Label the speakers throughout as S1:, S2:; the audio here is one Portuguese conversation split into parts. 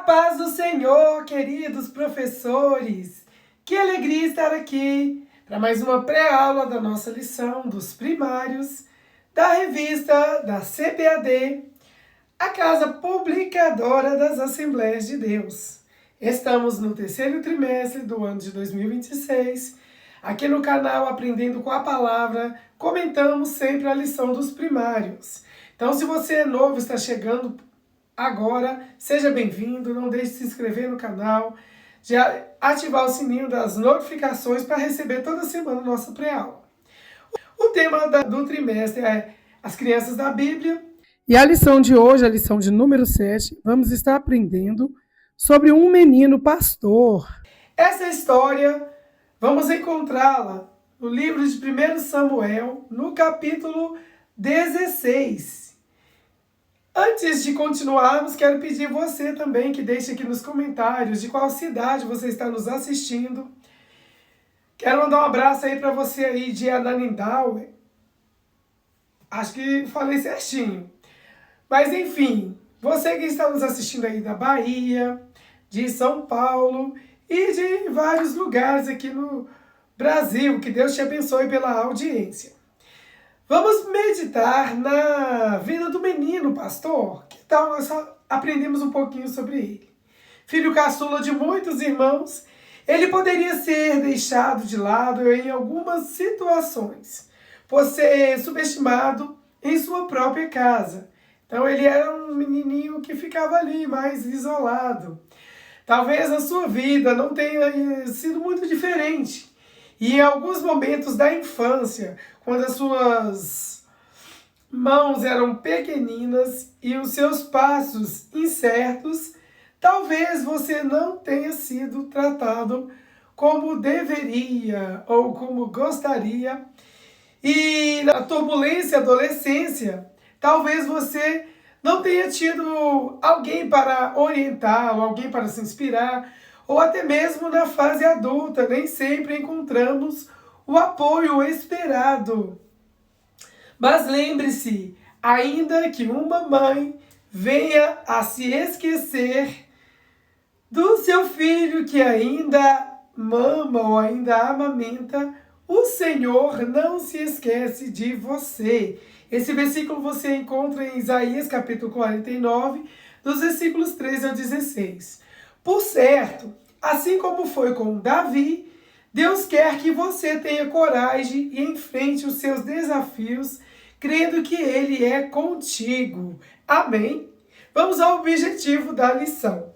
S1: paz do Senhor, queridos professores! Que alegria estar aqui para mais uma pré-aula da nossa lição dos primários da revista da CPAD, a Casa Publicadora das Assembleias de Deus. Estamos no terceiro trimestre do ano de 2026. Aqui no canal Aprendendo com a Palavra, comentamos sempre a lição dos primários. Então, se você é novo, está chegando agora, seja bem-vindo, não deixe de se inscrever no canal, de ativar o sininho das notificações para receber toda semana a nossa pré-aula. O tema do trimestre é as crianças da Bíblia. E a lição de hoje, a lição de número 7, vamos estar aprendendo sobre um menino pastor. Essa história, vamos encontrá-la no livro de 1 Samuel, no capítulo 16. Antes de continuarmos, quero pedir você também que deixe aqui nos comentários de qual cidade você está nos assistindo. Quero mandar um abraço aí para você aí de Ananindau. Acho que falei certinho. Mas enfim, você que está nos assistindo aí da Bahia, de São Paulo e de vários lugares aqui no Brasil, que Deus te abençoe pela audiência. Vamos meditar na vida do menino pastor. Que tal nós aprendemos um pouquinho sobre ele? Filho caçula de muitos irmãos, ele poderia ser deixado de lado em algumas situações, por ser subestimado em sua própria casa. Então ele era um menininho que ficava ali mais isolado. Talvez a sua vida não tenha sido muito diferente. E em alguns momentos da infância, quando as suas mãos eram pequeninas e os seus passos incertos, talvez você não tenha sido tratado como deveria ou como gostaria. E na turbulência adolescência, talvez você não tenha tido alguém para orientá-lo, alguém para se inspirar, ou até mesmo na fase adulta, nem sempre encontramos o apoio esperado. Mas lembre-se, ainda que uma mãe venha a se esquecer do seu filho que ainda mama ou ainda amamenta, o Senhor não se esquece de você. Esse versículo você encontra em Isaías capítulo 49, dos versículos 13 ao 16. Por certo, assim como foi com Davi, Deus quer que você tenha coragem e enfrente os seus desafios, crendo que Ele é contigo. Amém? Vamos ao objetivo da lição.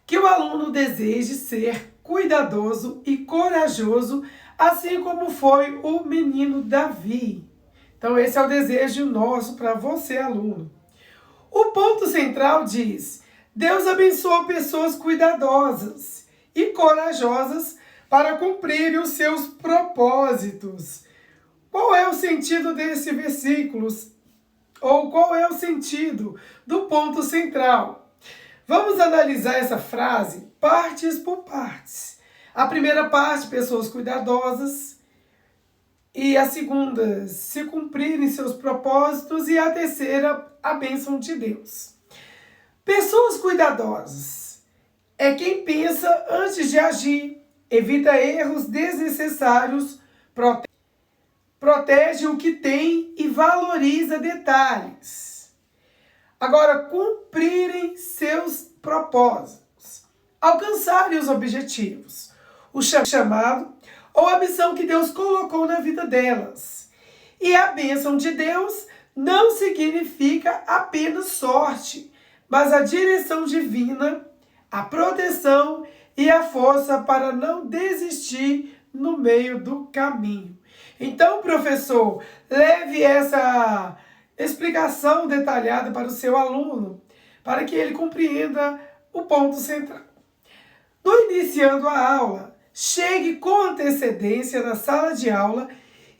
S1: Que o aluno deseje ser cuidadoso e corajoso, assim como foi o menino Davi. Então esse é o desejo nosso para você, aluno. O ponto central diz: Deus abençoa pessoas cuidadosas e corajosas para cumprirem os seus propósitos. Qual é o sentido desse versículo? Ou qual é o sentido do ponto central? Vamos analisar essa frase partes por partes. A primeira parte, pessoas cuidadosas. E a segunda, se cumprirem seus propósitos. E a terceira, a bênção de Deus. Pessoas cuidadosas é quem pensa antes de agir, evita erros desnecessários, protege o que tem e valoriza detalhes. Agora, cumprirem seus propósitos, alcançarem os objetivos, o chamado ou a missão que Deus colocou na vida delas. E a bênção de Deus não significa apenas sorte, mas a direção divina, a proteção e a força para não desistir no meio do caminho. Então, professor, leve essa explicação detalhada para o seu aluno, para que ele compreenda o ponto central. No iniciando a aula, chegue com antecedência na sala de aula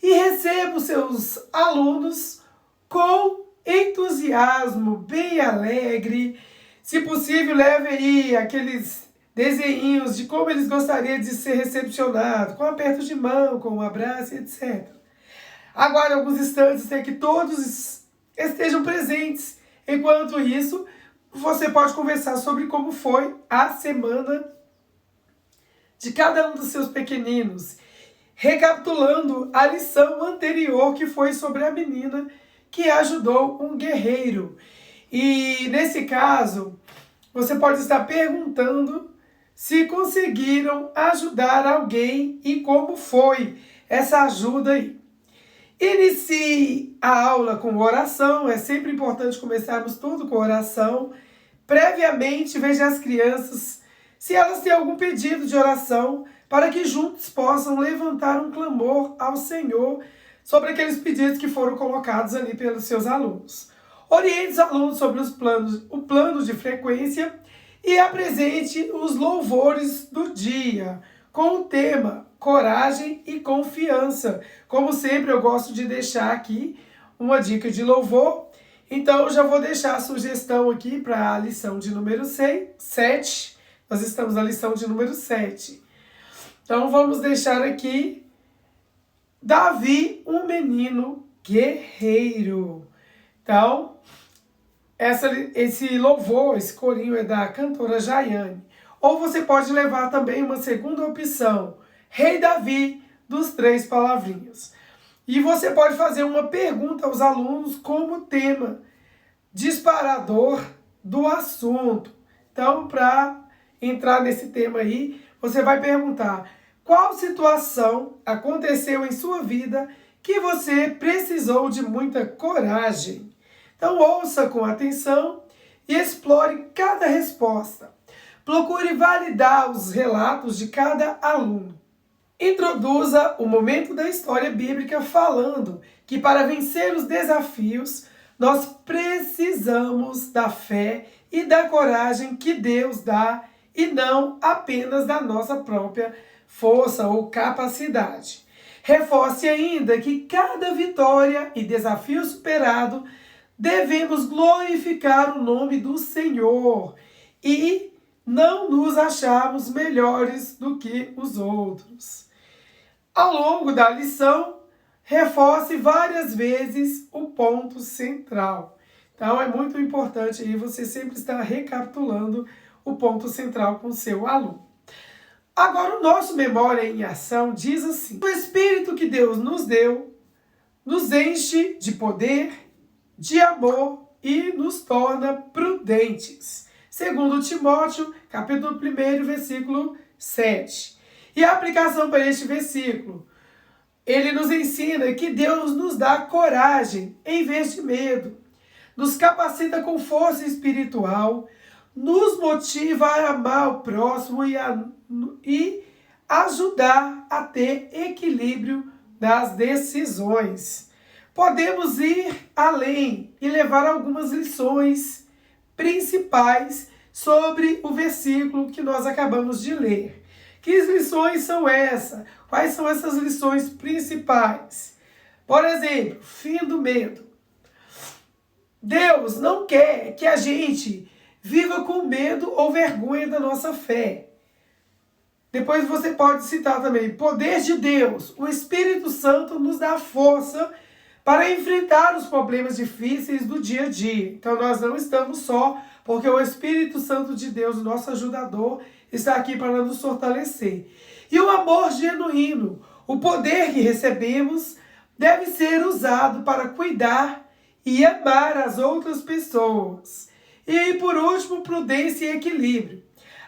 S1: e receba os seus alunos com entusiasmo, bem alegre. Se possível, leve aí aqueles desenhinhos de como eles gostariam de ser recepcionados, com aperto de mão, com um abraço, etc. Aguarde alguns instantes até que todos estejam presentes. Enquanto isso, você pode conversar sobre como foi a semana de cada um dos seus pequeninos, recapitulando a lição anterior que foi sobre a menina que ajudou um guerreiro. E nesse caso, você pode estar perguntando se conseguiram ajudar alguém e como foi essa ajuda aí. Inicie a aula com oração, é sempre importante começarmos tudo com oração. Previamente, veja as crianças se elas têm algum pedido de oração, para que juntos possam levantar um clamor ao Senhor sobre aqueles pedidos que foram colocados ali pelos seus alunos. Oriente os alunos sobre o plano de frequência e apresente os louvores do dia, com o tema coragem e confiança. Como sempre, eu gosto de deixar aqui uma dica de louvor. Então, eu já vou deixar a sugestão aqui para a lição de número 7. Nós estamos na lição de número 7. Então, vamos deixar aqui Davi, um menino guerreiro. Então, esse louvor, esse corinho é da cantora Jaiane. Ou você pode levar também uma segunda opção, Rei Davi, dos 3 palavrinhos. E você pode fazer uma pergunta aos alunos como tema disparador do assunto. Então, para entrar nesse tema aí, você vai perguntar: qual situação aconteceu em sua vida que você precisou de muita coragem? Então, ouça com atenção e explore cada resposta. Procure validar os relatos de cada aluno. Introduza o momento da história bíblica falando que para vencer os desafios, nós precisamos da fé e da coragem que Deus dá e não apenas da nossa própria força ou capacidade. Reforce ainda que cada vitória e desafio superado devemos glorificar o nome do Senhor e não nos acharmos melhores do que os outros. Ao longo da lição, reforce várias vezes o ponto central. Então, é muito importante aí você sempre estar recapitulando o ponto central com o seu aluno. Agora, o nosso Memória em Ação diz assim: o Espírito que Deus nos deu nos enche de poder, de amor e nos torna prudentes. Segundo Timóteo, capítulo 1, versículo 7. E a aplicação para este versículo, ele nos ensina que Deus nos dá coragem em vez de medo, nos capacita com força espiritual, nos motiva a amar o próximo e ajudar a ter equilíbrio nas decisões. Podemos ir além e levar algumas lições principais sobre o versículo que nós acabamos de ler. Que lições são essas? Quais são essas lições principais? Por exemplo, fim do medo. Deus não quer que a gente viva com medo ou vergonha da nossa fé. Depois você pode citar também, poder de Deus. O Espírito Santo nos dá força para enfrentar os problemas difíceis do dia a dia. Então nós não estamos só, porque o Espírito Santo de Deus, o nosso ajudador, está aqui para nos fortalecer. E o amor genuíno, o poder que recebemos, deve ser usado para cuidar e amar as outras pessoas. E por último, prudência e equilíbrio.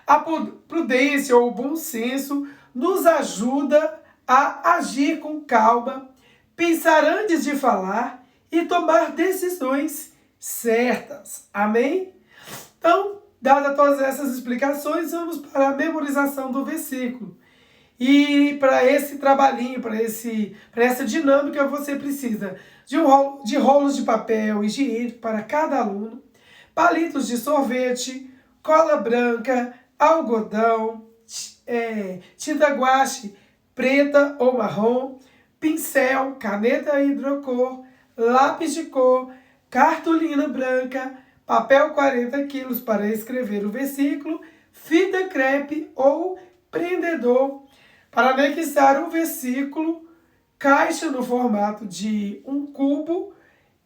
S1: A prudência ou o bom senso nos ajuda a agir com calma, pensar antes de falar e tomar decisões certas. Amém? Então, dadas todas essas explicações, vamos para a memorização do versículo. E para esse trabalhinho, para essa dinâmica, você precisa de rolos de papel higiênico para cada aluno, palitos de sorvete, cola branca, algodão, tinta guache preta ou marrom, pincel, caneta hidrocor, lápis de cor, cartolina branca, papel 40 quilos para escrever o versículo, fita crepe ou prendedor para anexar o versículo, caixa no formato de um cubo,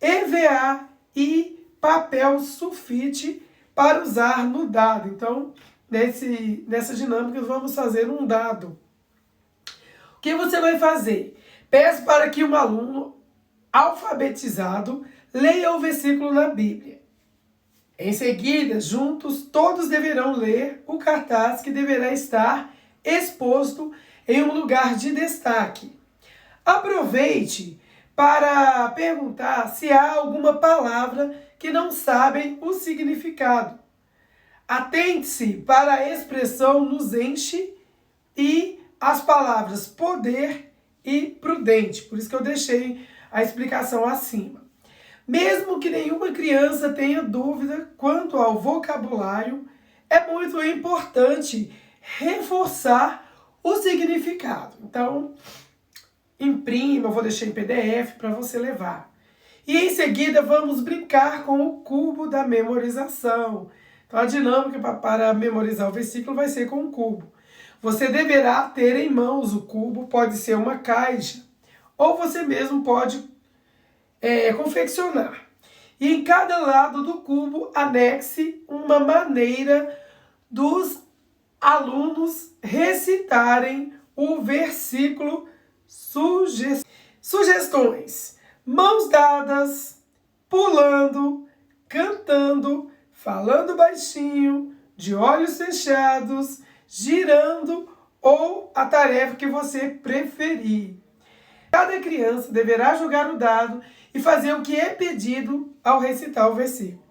S1: EVA e papel sulfite para usar no dado. Então, nessa dinâmica, vamos fazer um dado. O que você vai fazer? Peço para que um aluno alfabetizado leia o versículo na Bíblia. Em seguida, juntos, todos deverão ler o cartaz que deverá estar exposto em um lugar de destaque. Aproveite para perguntar se há alguma palavra que não sabem o significado. Atente-se para a expressão nos enche e as palavras poder e prudente. Por isso que eu deixei a explicação acima. Mesmo que nenhuma criança tenha dúvida quanto ao vocabulário, é muito importante reforçar o significado. Então, imprima, eu vou deixar em PDF para você levar. E em seguida vamos brincar com o cubo da memorização. Então a dinâmica para memorizar o versículo vai ser com o cubo. Você deverá ter em mãos o cubo, pode ser uma caixa, ou você mesmo pode confeccionar. E em cada lado do cubo anexe uma maneira dos alunos recitarem o versículo. Sugestões: mãos dadas, pulando, cantando, falando baixinho, de olhos fechados, girando ou a tarefa que você preferir. Cada criança deverá jogar o dado e fazer o que é pedido ao recitar o versículo.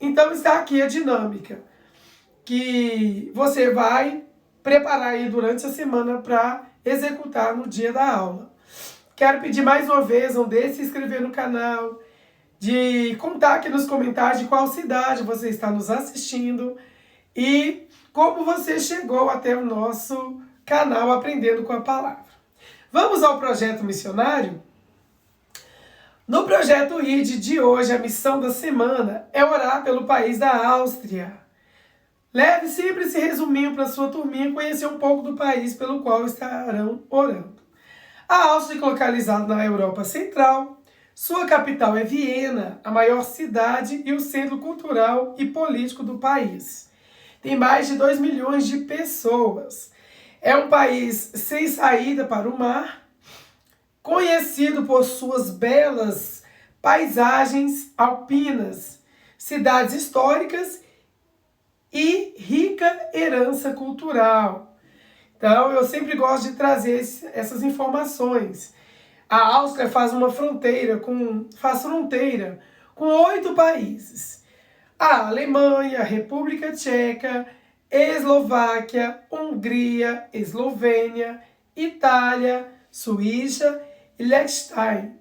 S1: Então está aqui a dinâmica que você vai preparar aí durante a semana para executar no dia da aula. Quero pedir mais uma vez, não deixe de se inscrever no canal, de contar aqui nos comentários de qual cidade você está nos assistindo e como você chegou até o nosso canal Aprendendo com a Palavra. Vamos ao projeto missionário? No projeto ID de hoje, a missão da semana é orar pelo país da Áustria. Leve sempre esse resuminho para sua turminha conhecer um pouco do país pelo qual estarão orando. A Áustria é localizada na Europa Central. Sua capital é Viena, a maior cidade e o centro cultural e político do país. Tem mais de 2 milhões de pessoas. É um país sem saída para o mar, conhecido por suas belas paisagens alpinas, cidades históricas e rica herança cultural. Então, eu sempre gosto de trazer essas informações. A Áustria faz fronteira com 8 países. A Alemanha, a República Tcheca, Eslováquia, Hungria, Eslovênia, Itália, Suíça e Liechtenstein.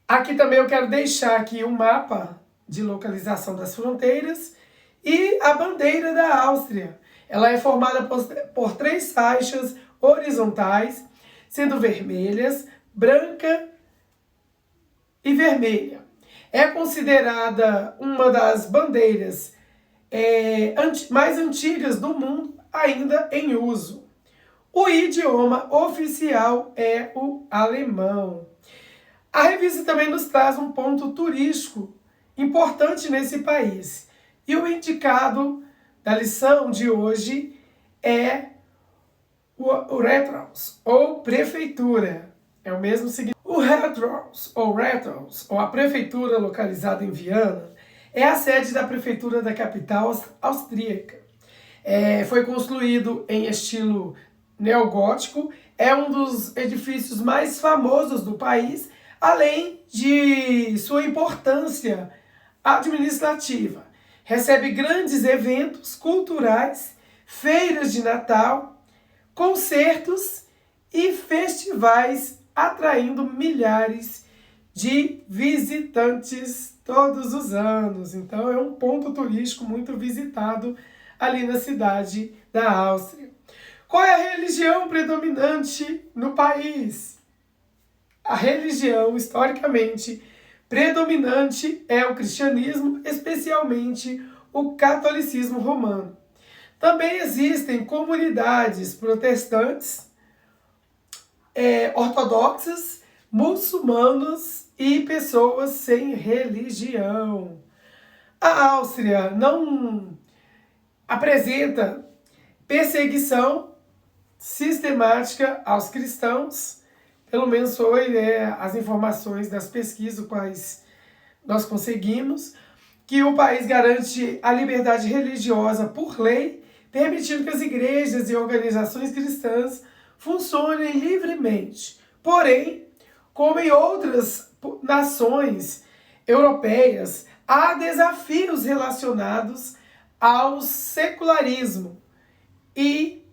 S1: Aqui também eu quero deixar aqui um mapa de localização das fronteiras e a bandeira da Áustria. Ela é formada por 3 faixas horizontais, sendo vermelhas, branca e vermelha. É considerada uma das bandeiras mais antigas do mundo ainda em uso. O idioma oficial é o alemão. A revista também nos traz um ponto turístico importante nesse país. E o indicado da lição de hoje é o Rathaus, ou prefeitura. É o mesmo significado. O Rathaus, ou a prefeitura localizada em Viena, é a sede da prefeitura da capital austríaca. Foi construído em estilo neogótico, é um dos edifícios mais famosos do país, além de sua importância administrativa. Recebe grandes eventos culturais, feiras de Natal, concertos e festivais, atraindo milhares de visitantes todos os anos. Então é um ponto turístico muito visitado ali na cidade da Áustria. Qual é a religião predominante no país? A religião, historicamente, predominante é o cristianismo, especialmente o catolicismo romano. Também existem comunidades protestantes, ortodoxas, muçulmanos e pessoas sem religião. A Áustria não apresenta perseguição sistemática aos cristãos, pelo menos foi as informações das pesquisas quais nós conseguimos, que o país garante a liberdade religiosa por lei, permitindo que as igrejas e organizações cristãs funcionem livremente. Porém, como em outras nações europeias, há desafios relacionados ao secularismo e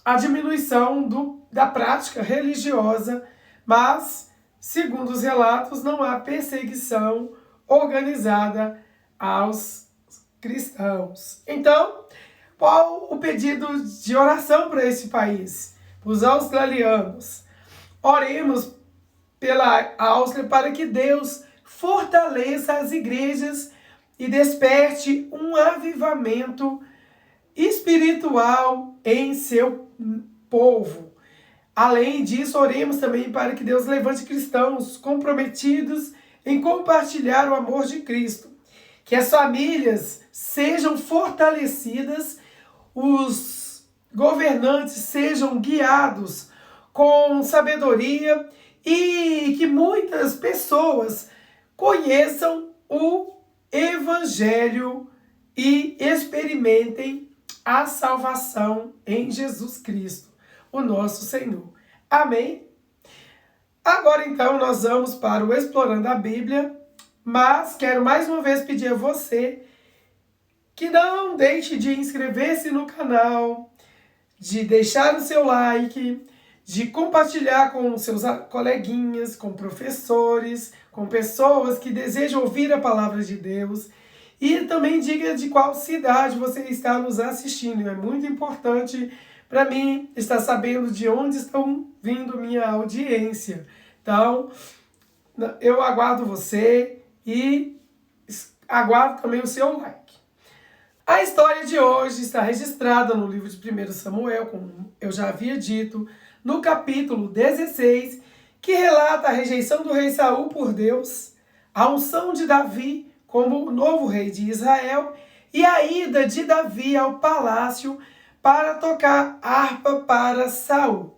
S1: a diminuição da prática religiosa, mas, segundo os relatos, não há perseguição organizada aos cristãos. Então, qual o pedido de oração para esse país? Para os australianos. Oremos pela Áustria para que Deus fortaleça as igrejas e desperte um avivamento espiritual em seu povo. Além disso, oremos também para que Deus levante cristãos comprometidos em compartilhar o amor de Cristo. Que as famílias sejam fortalecidas, os governantes sejam guiados com sabedoria e que muitas pessoas conheçam o Evangelho e experimentem a salvação em Jesus Cristo, o nosso Senhor. Amém? Agora então nós vamos para o Explorando a Bíblia, mas quero mais uma vez pedir a você que não deixe de inscrever-se no canal, de deixar o seu like, de compartilhar com seus coleguinhas, com professores, com pessoas que desejam ouvir a palavra de Deus. E também diga de qual cidade você está nos assistindo. É muito importante para mim estar sabendo de onde estão vindo minha audiência. Então, eu aguardo você e aguardo também o seu like. A história de hoje está registrada no livro de 1 Samuel, como eu já havia dito, no capítulo 16, que relata a rejeição do rei Saul por Deus, a unção de Davi como o novo rei de Israel e a ida de Davi ao palácio para tocar harpa para Saul.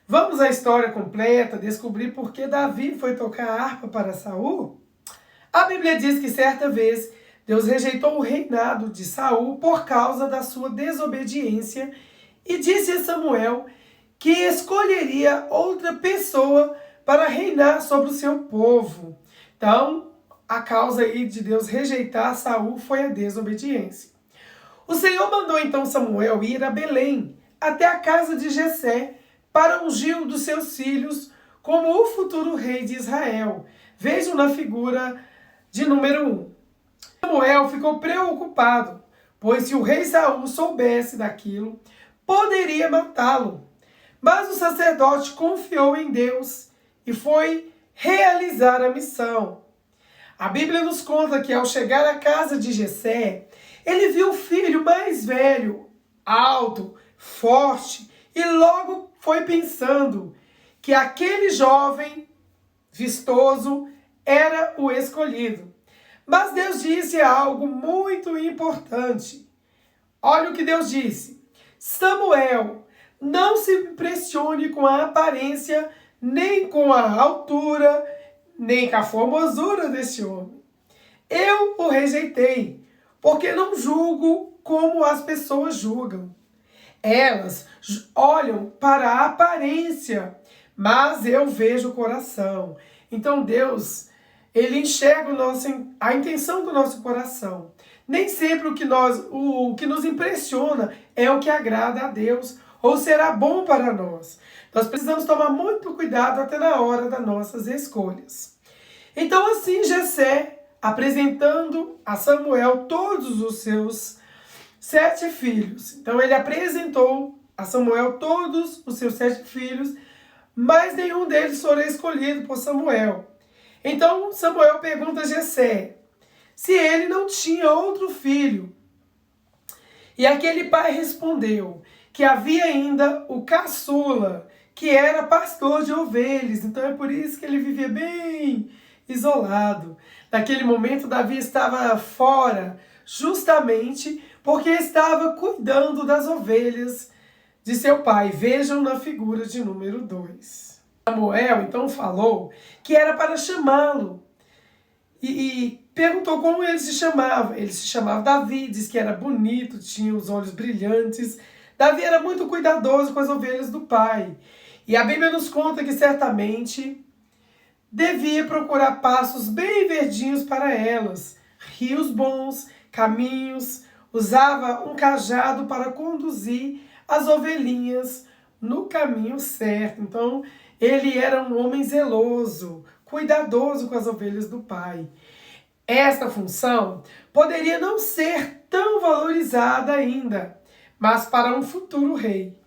S1: Vamos à história completa, descobrir por que Davi foi tocar harpa para Saul? A Bíblia diz que certa vez Deus rejeitou o reinado de Saul por causa da sua desobediência e disse a Samuel que escolheria outra pessoa para reinar sobre o seu povo. Então, a causa aí de Deus rejeitar Saul foi a desobediência. O Senhor mandou então Samuel ir a Belém, até a casa de Jessé, para ungir um dos seus filhos como o futuro rei de Israel. Vejam na figura de número 1. Samuel ficou preocupado, pois se o rei Saul soubesse daquilo, poderia matá-lo. Mas o sacerdote confiou em Deus e foi realizar a missão. A Bíblia nos conta que ao chegar à casa de Jessé, ele viu o filho mais velho, alto, forte, e logo foi pensando que aquele jovem vistoso era o escolhido. Mas Deus disse algo muito importante. Olha o que Deus disse: Samuel, não se impressione com a aparência, nem com a altura, nem com a formosura desse homem. Eu o rejeitei, porque não julgo como as pessoas julgam. Elas olham para a aparência, mas eu vejo o coração. Então Deus, Ele enxerga a intenção do nosso coração. Nem sempre o que nos impressiona é o que agrada a Deus ou será bom para nós. Nós precisamos tomar muito cuidado até na hora das nossas escolhas. Então assim Jessé, apresentando a Samuel todos os seus 7 filhos. Então ele apresentou a Samuel todos os seus 7 filhos, mas nenhum deles foi escolhido por Samuel. Então Samuel pergunta a Jessé se ele não tinha outro filho. E aquele pai respondeu que havia ainda o caçula, que era pastor de ovelhas. Então é por isso que ele vivia bem isolado. Naquele momento, Davi estava fora, justamente porque estava cuidando das ovelhas de seu pai. Vejam na figura de número 2. Samuel então falou que era para chamá-lo e perguntou como ele se chamava. Ele se chamava Davi, disse que era bonito, tinha os olhos brilhantes. Davi era muito cuidadoso com as ovelhas do pai. E a Bíblia nos conta que certamente devia procurar pastos bem verdinhos para elas, rios bons, caminhos, usava um cajado para conduzir as ovelhinhas no caminho certo. Então, ele era um homem zeloso, cuidadoso com as ovelhas do pai. Esta função poderia não ser tão valorizada ainda, mas para um futuro rei.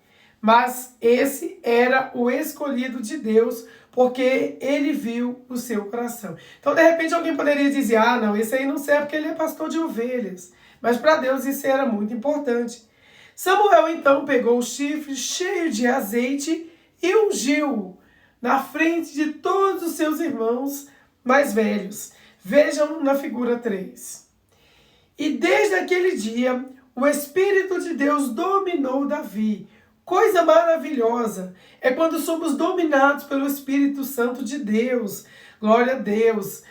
S1: Mas esse era o escolhido de Deus, porque ele viu o seu coração. Então, de repente, alguém poderia dizer, não, esse aí não serve porque ele é pastor de ovelhas. Mas para Deus isso era muito importante. Samuel, então, pegou o chifre cheio de azeite e ungiu na frente de todos os seus irmãos mais velhos. Vejam na figura 3. E desde aquele dia, o Espírito de Deus dominou Davi. Coisa maravilhosa é quando somos dominados pelo Espírito Santo de Deus. Glória a Deus.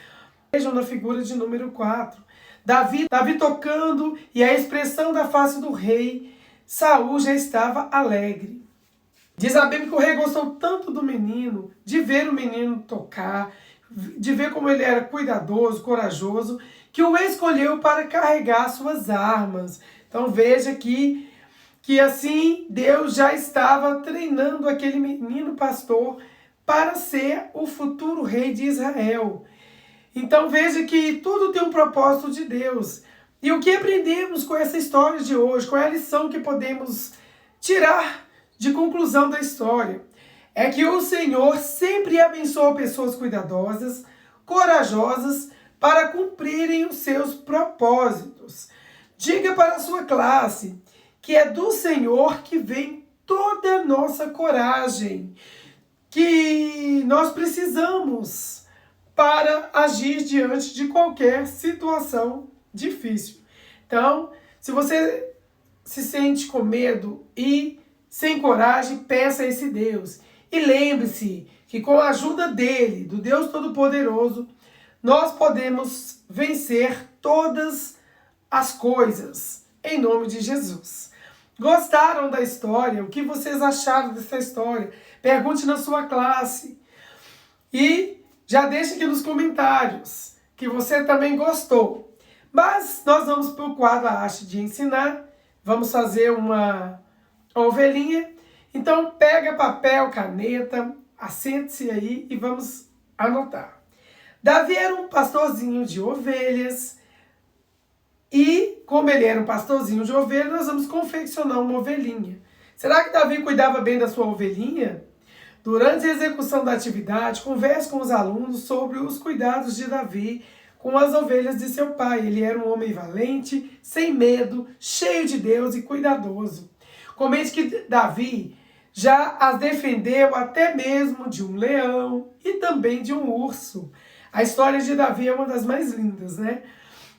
S1: Vejam na figura de número 4. Davi tocando e a expressão da face do rei, Saul já estava alegre. Diz a Bíblia que o rei gostou tanto do menino, de ver o menino tocar, de ver como ele era cuidadoso, corajoso, que o escolheu para carregar suas armas. Então veja que assim Deus já estava treinando aquele menino pastor para ser o futuro rei de Israel. Então veja que tudo tem um propósito de Deus. E o que aprendemos com essa história de hoje, qual é a lição que podemos tirar de conclusão da história? É que o Senhor sempre abençoa pessoas cuidadosas, corajosas, para cumprirem os seus propósitos. Diga para a sua classe que é do Senhor que vem toda a nossa coragem, que nós precisamos para agir diante de qualquer situação difícil. Então, se você se sente com medo e sem coragem, peça a esse Deus. E lembre-se que com a ajuda dele, do Deus Todo-Poderoso, nós podemos vencer todas as coisas, em nome de Jesus. Gostaram da história? O que vocês acharam dessa história? Pergunte na sua classe. E já deixe aqui nos comentários que você também gostou. Mas nós vamos para o quadro A Arte de Ensinar. Vamos fazer uma ovelhinha. Então pega papel, caneta, assente-se aí e vamos anotar. Davi era um pastorzinho de ovelhas. E, como ele era um pastorzinho de ovelha, nós vamos confeccionar uma ovelhinha. Será que Davi cuidava bem da sua ovelhinha? Durante a execução da atividade, converse com os alunos sobre os cuidados de Davi com as ovelhas de seu pai. Ele era um homem valente, sem medo, cheio de Deus e cuidadoso. Comente que Davi já as defendeu até mesmo de um leão e também de um urso. A história de Davi é uma das mais lindas, né?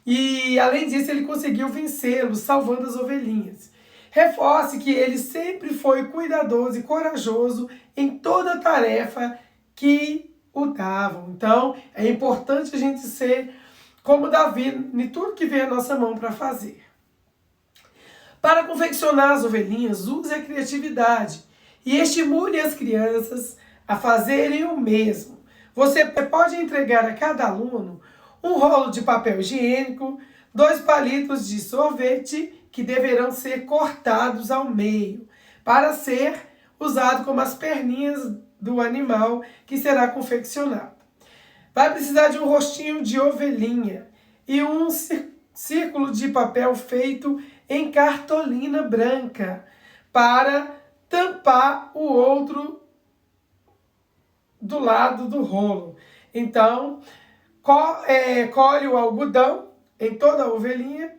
S1: E, além disso, ele conseguiu vencê-los, salvando as ovelhinhas. Reforce que ele sempre foi cuidadoso e corajoso em toda tarefa que o davam. Então, é importante a gente ser como Davi em tudo que vem à nossa mão para fazer. Para confeccionar as ovelhinhas, use a criatividade e estimule as crianças a fazerem o mesmo. Você pode entregar a cada aluno um rolo de papel higiênico, 2 palitos de sorvete que deverão ser cortados ao meio, para ser usado como as perninhas do animal que será confeccionado. Vai precisar de um rostinho de ovelhinha e um círculo de papel feito em cartolina branca para tampar o outro do lado do rolo. Então, colhe o algodão em toda a ovelhinha,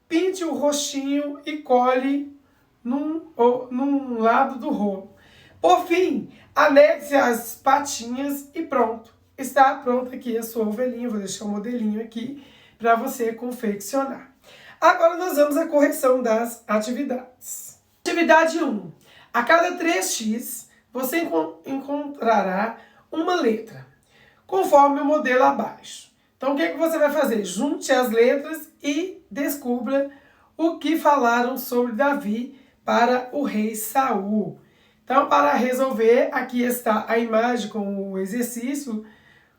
S1: pinte o rostinho e colhe num lado do rolo. Por fim, anexe as patinhas e pronto. está pronta aqui a sua ovelhinha. Vou deixar um modelinho aqui para você confeccionar. Agora nós vamos à correção das atividades. Atividade 1. A cada 3x, você encontrará uma letra, conforme o modelo abaixo. Então, o que você vai fazer? Junte as letras e descubra o que falaram sobre Davi para o rei Saul. Então, para resolver, aqui está a imagem com o exercício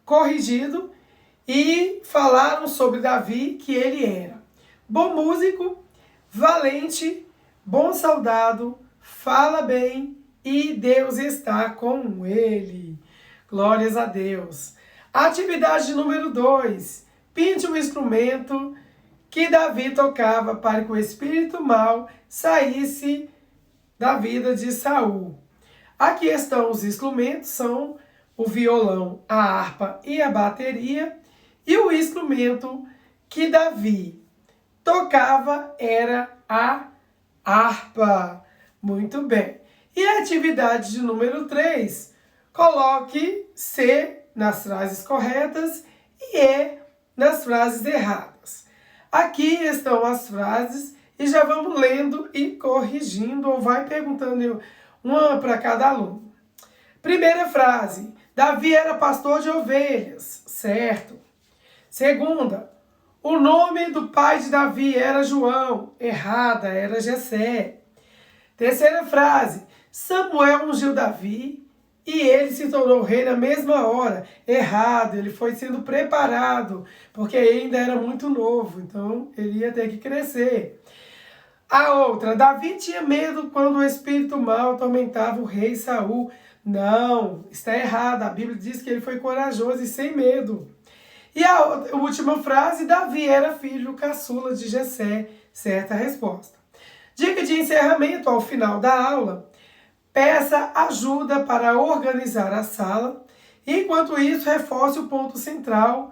S1: corrigido e falaram sobre Davi que ele era bom músico, valente, bom soldado, fala bem e Deus está com ele. Glórias a Deus. Atividade número 2. Pinte um instrumento que Davi tocava para que o espírito mau saísse da vida de Saul. Aqui estão os instrumentos, são o violão, a harpa e a bateria. E o instrumento que Davi tocava era a harpa. Muito bem. E a atividade de número 3. Coloque C nas frases corretas e E nas frases erradas. Aqui estão as frases e já vamos lendo e corrigindo, ou vai perguntando uma para cada aluno. Primeira frase. Davi era pastor de ovelhas. Certo. Segunda. O nome do pai de Davi era João. Errada, era Jessé. Terceira frase. Samuel ungiu Davi e ele se tornou rei na mesma hora. Errado, ele foi sendo preparado, porque ainda era muito novo, então ele ia ter que crescer. A outra, Davi tinha medo quando o espírito mau atormentava o rei Saul. Não, está errado, a Bíblia diz que ele foi corajoso e sem medo. E a última frase, Davi era filho caçula de Jessé. Certa resposta. Dica de encerramento ao final da aula. Peça ajuda para organizar a sala. Enquanto isso, reforce o ponto central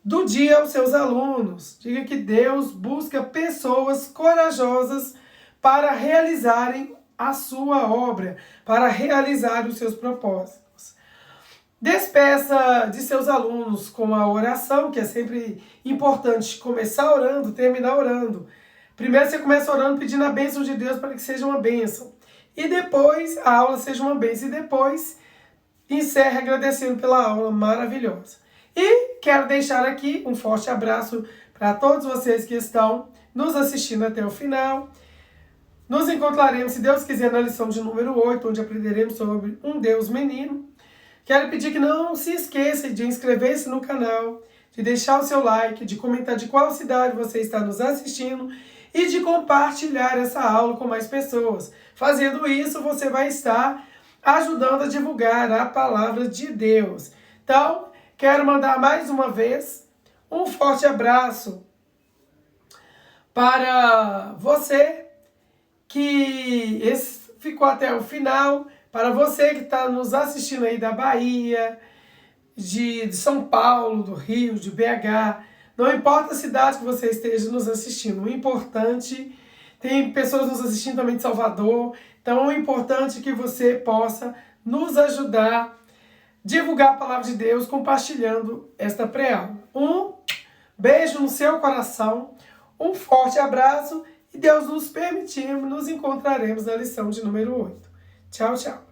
S1: do dia aos seus alunos. Diga que Deus busca pessoas corajosas para realizarem a sua obra, para realizar os seus propósitos. Despeça de seus alunos com a oração, que é sempre importante começar orando, terminar orando. Primeiro você começa orando pedindo a bênção de Deus para que seja uma bênção. E depois a aula seja uma bênção. E depois encerre agradecendo pela aula maravilhosa. E quero deixar aqui um forte abraço para todos vocês que estão nos assistindo até o final. Nos encontraremos, se Deus quiser, na lição de número 8, onde aprenderemos sobre um Deus menino. Quero pedir que não se esqueça de inscrever-se no canal, de deixar o seu like, de comentar de qual cidade você está nos assistindo e de compartilhar essa aula com mais pessoas. Fazendo isso, você vai estar ajudando a divulgar a palavra de Deus. Então, quero mandar mais uma vez um forte abraço para você que ficou até o final, para você que está nos assistindo aí da Bahia, de São Paulo, do Rio, de BH, não importa a cidade que você esteja nos assistindo, o importante, tem pessoas nos assistindo também de Salvador, então o importante é que você possa nos ajudar a divulgar a palavra de Deus compartilhando esta pré-aula. Um beijo no seu coração, um forte abraço e Deus nos permitindo, nos encontraremos na lição de número 8. Tchau, tchau.